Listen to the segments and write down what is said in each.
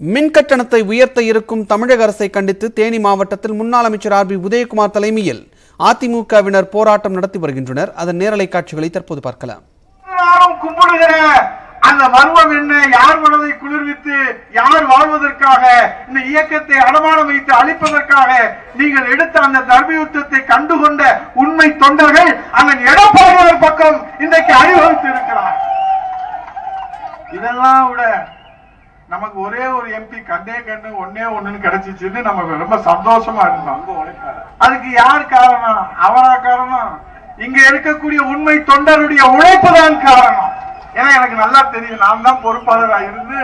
மின் கட்டணத்தை உயர்த்த இருக்கும் தமிழக அரசை கண்டித்து தேனி மாவட்டத்தில் முன்னாள் அமைச்சர் ஆர் பி உதயகுமார் தலைமையில் அதிமுகவினர் போராட்டம் நடத்தி வருகின்றனர். அதன் நேரலை காட்சிகளை தற்போது பார்க்கலாம். அந்த மர்மம் என்ன? யார் மனதை குளிர்வித்து யார் வாழ்வதற்காக இந்த இயக்கத்தை அடமானம் வைத்து அழிப்பதற்காக நீங்கள் எடுத்த அந்த தர்மயுத்தத்தை கண்டுகொண்ட உண்மை தொண்டர்கள் அண்ணன் எடப்பாடியார் பக்கம் இன்றைக்கு அணிவகுத்து இருக்கிறார். இதெல்லாம் விட நமக்கு ஒரே ஒரு எம்பி கண்ணு ஒன்னு கிடைச்சிச்சுன்னு நம்ம ரொம்ப சந்தோஷமா இருந்தோம். அதுக்கு யார் காரணம்? அவரா காரணம்? இங்க இருக்கக்கூடிய உண்மை தொண்டருடைய உழைப்பு தான் காரணம். ஏன்னா எனக்கு நல்லா தெரியும், நான் தான் பொறுப்பாளராக இருந்து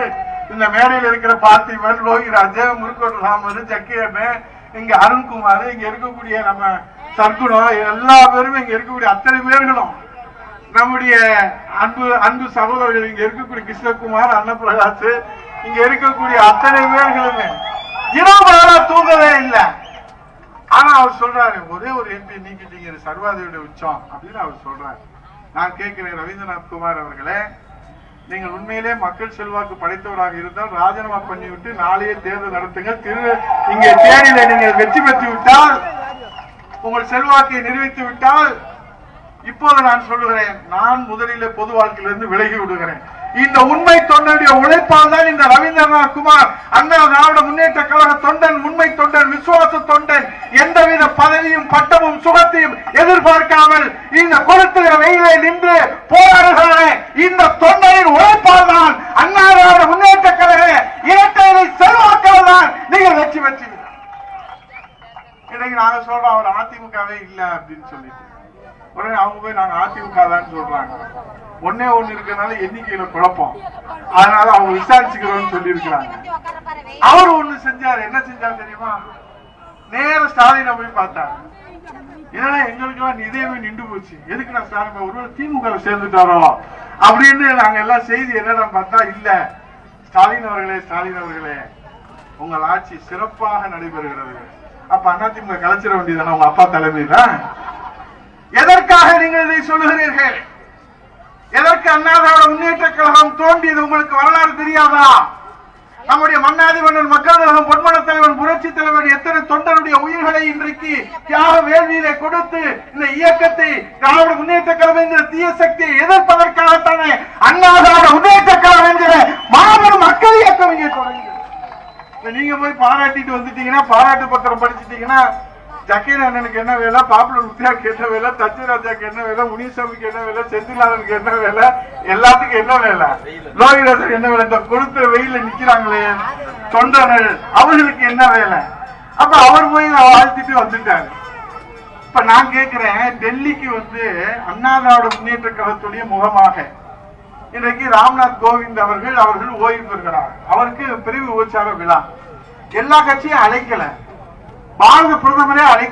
இந்த மேடையில் இருக்கிற பார்த்திபன், லோகிராஜ், முருகோட்டு ராமர், ஜக்கியன், இங்க அருண்குமார், இங்க இருக்கக்கூடிய நம்ம சர்க்குணம், எல்லா பேருமே இங்க இருக்கக்கூடிய அத்தனை பேர்களும் நம்முடைய அன்பு சகோதரர்கள், இங்க இருக்கக்கூடிய கிருஷ்ணகுமார், அன்னப்பிரகாஷ், இங்க இருக்கக்கூடிய அத்தனை பேர்களுமே இரவு நாளா தூங்கவே இல்லை. ஆனா அவர் சொல்றாரு, ஒரே ஒரு எம்பி நீக்கிட்டீங்க, சர்வாதியோட உச்சம் அப்படின்னு அவர் சொல்றாரு. நான் கேட்கிறேன், ரவீந்திரநாத் குமார் அவர்களே, நீங்கள் உண்மையிலே மக்கள் செல்வாக்கு படைத்தவராக இருந்தால் ராஜினாமா பண்ணிவிட்டு நாளையே தேர்தல் நடத்துங்கள். இங்க தேனியில நீங்கள் வெற்றி பெற்று விட்டால், உங்கள் செல்வாக்கை நிரூபித்து விட்டால், இப்போது நான் சொல்லுகிறேன், நான் முதலில் பொது வாழ்க்கையிலிருந்து விலகி விடுகிறேன். இந்த உண்மை தொண்டனுடைய உழைப்பால் தான் இந்த ரவீந்திரநாத் குமார் அண்ணா திராவிட முன்னேற்ற கழக தொண்டன், உண்மை தொண்டன், விசுவாச தொண்டன், எந்தவித பதவியும் பட்டமும் சுகத்தையும் எதிர்பார்க்காமல் இந்த கொடுத்துகிற வெயிலை நின்று போராடுகிற இந்த தொண்டனின் உழைப்பால் தான் அண்ணா திராவிட முன்னேற்ற கழக இரட்டையை செல்வாக்கால் தான் நீங்கள் வெற்றி பெற்றீர்கள். இன்னைக்கு நாங்க சொல்றோம் அவர் அதிமுகவே இல்ல அப்படின்னு சொல்லிட்டு, உடனே அவங்க போய் நாங்க அதிமுக தான் சொல்றாங்க. ஒன்னே ஒண்ணு இருக்கிறதுனால எண்ணிக்கையில குழப்பம், அதனால அவங்க விசாரிச்சுக்கிறோம்னு சொல்லி இருக்கிறாங்க. அவர் ஒண்ணு செஞ்சாரு. என்ன செஞ்சாரு தெரியுமா? நேர ஸ்டாலினை போய் பார்த்தாரு. ஏன்னா எங்களுக்கு எல்லாம் இதயமே நின்று போச்சு, எதுக்கு நான் ஸ்டாலின் ஒருவேளை திமுக சேர்ந்துட்டாரோ அப்படின்னு நாங்க எல்லாம் செய்தி என்னன்னு பார்த்தா, இல்ல ஸ்டாலின் அவர்களே உங்கள் ஆட்சி சிறப்பாக நடைபெறுகிறது. அப்ப அதிமுக கலைச்சிட வேண்டியதானே உங்க அப்பா தலைமையில? எதற்காக நீங்கள் இதை சொல்லுகிறீர்கள்? எதற்கு அண்ணா திராவிட முன்னேற்ற கழகம் தோன்றியது உங்களுக்கு வரலாறு தெரியாதா? நம்முடைய மன்னாதி மன்னர் மக்கள் கழகம், பொன்மன தலைவன், புரட்சி தலைவர் எத்தனை தொண்டருடைய உயிர்களை இன்றைக்கு தியாக வேள்வியிலே கொடுத்து இந்த இயக்கத்தை திராவிட முன்னேற்ற கழகம் என்கிற தீய சக்தியை எதிர்ப்பதற்காகத்தானே அண்ணா திராவிட முன்னேற்ற கழகம் என்கிற மாபெரும் மக்கள் இயக்கம் இங்கே தொடங்கியது. நீங்க போய் பாராட்டிட்டு வந்துட்டீங்கன்னா, பாராட்டு பத்திரம் படிச்சுட்டீங்கன்னா, ஜக்கீர் அண்ணனுக்கு என்ன வேலை, பாப்புலர் முத்தியாக்கு என்ன வேலை, தச்சுராஜாக்கு என்ன வேலை, முனிசாமிக்கு என்ன வேலை, செந்திலாளனுக்கு என்ன வேலை, எல்லாத்துக்கும் என்ன வேலை, லோகிராஜனுக்கு என்ன வேலை, இந்த கொடுத்த வெயில நிக்கிறாங்களே தொண்டர்கள், அவர்களுக்கு என்ன வேலை? அப்ப அவர் போய் வாழ்த்திட்டு வந்துட்டாரு. இப்ப நான் கேட்கிறேன், டெல்லிக்கு வந்து அண்ணா திராவிட முன்னேற்ற கழகத்துடைய முகமாக இன்றைக்கு ராம்நாத் கோவிந்த் அவர்கள் ஓய்வு பெறுகிறார். அவருக்கு பிரிவு உற்சாக விழா. எல்லா கட்சியும் அழைக்கல, பாரத பிரதமரே அழைக்க